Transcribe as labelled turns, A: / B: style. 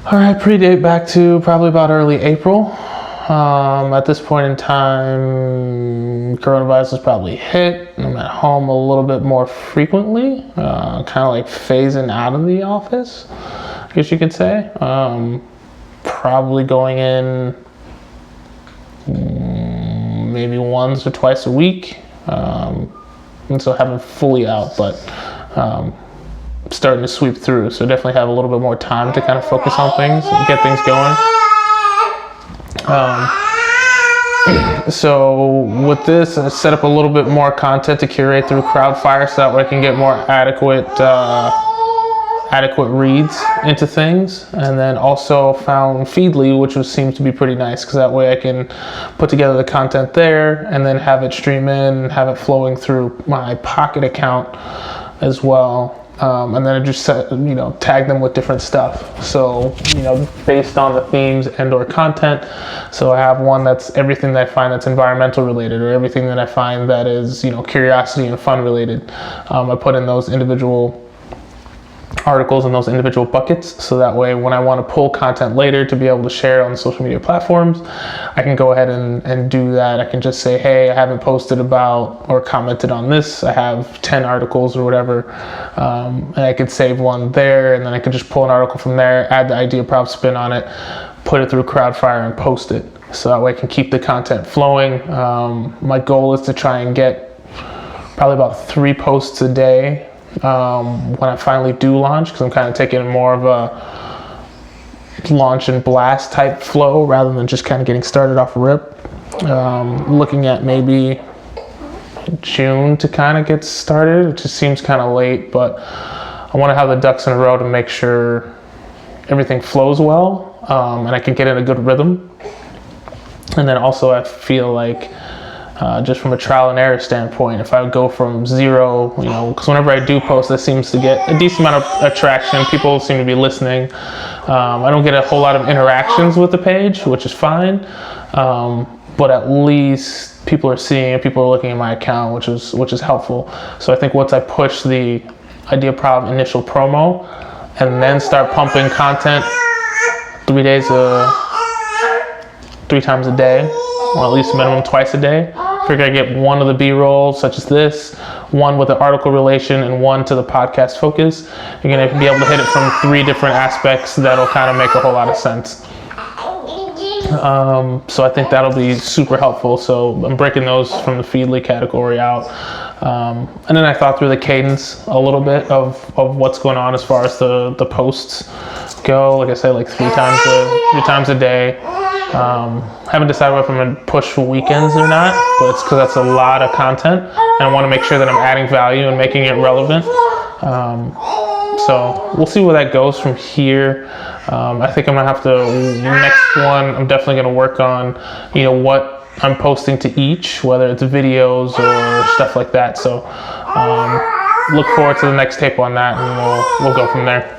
A: All right, predate back to probably about early April. At this point in time, coronavirus is probably hit. I'm at home a little bit more frequently, kind of like phasing out of the office, I guess you could say. Probably going in maybe once or twice a week. And so haven't fully out, but starting to sweep through. So definitely have a little bit more time to kind of focus on things and get things going. So with this, I set up a little bit more content to curate through Crowdfire, so that way I can get more adequate reads into things. And then also found Feedly, which seems to be pretty nice, because that way I can put together the content there and then have it stream in and have it flowing through my Pocket account as well. And then I just tag them with different stuff. So, based on the themes and or content. So I have one that's everything that I find that's environmental related, or everything that I find that is, curiosity and fun related. I put in those individual articles in those individual buckets, so that way when I want to pull content later to be able to share on the social media platforms, I can go ahead and do that. I can just say, hey, I haven't posted about or commented on this, I have 10 articles or whatever, and I could save one there, and then I could just pull an article from there, add the Ideaprov spin on it, put it through Crowdfire and post it, so that way I can keep the content flowing. My goal is to try and get probably about 3 posts a day when I finally do launch, because I'm kind of taking more of a launch and blast type flow rather than just kind of getting started off rip. Looking at maybe June to kind of get started. It just seems kind of late, but I want to have the ducks in a row to make sure everything flows well, and I can get in a good rhythm. And then also I feel like just from a trial and error standpoint, if I would go from 0, because whenever I do post, that seems to get a decent amount of attraction. People seem to be listening. I don't get a whole lot of interactions with the page, which is fine. But at least people are seeing it, people are looking at my account, which is helpful. So I think once I push the Ideaprov initial promo and then start pumping content 3 times a day, or at least minimum twice a day. Figure I get one of the B-rolls, such as this, one with the article relation, and one to the podcast focus. You're going to be able to hit it from 3 different aspects. That'll kind of make a whole lot of sense. So I think that'll be super helpful. So I'm breaking those from the Feedly category out. And then I thought through the cadence a little bit of what's going on as far as the posts go. Like I said, like 3 times a day. Haven't decided if I'm going to push for weekends or not, but it's because that's a lot of content, and I want to make sure that I'm adding value and making it relevant. So we'll see where that goes from here. I think I'm going to have to, next one, I'm definitely going to work on, what I'm posting to each, whether it's videos or stuff like that. So look forward to the next tape on that, and we'll go from there.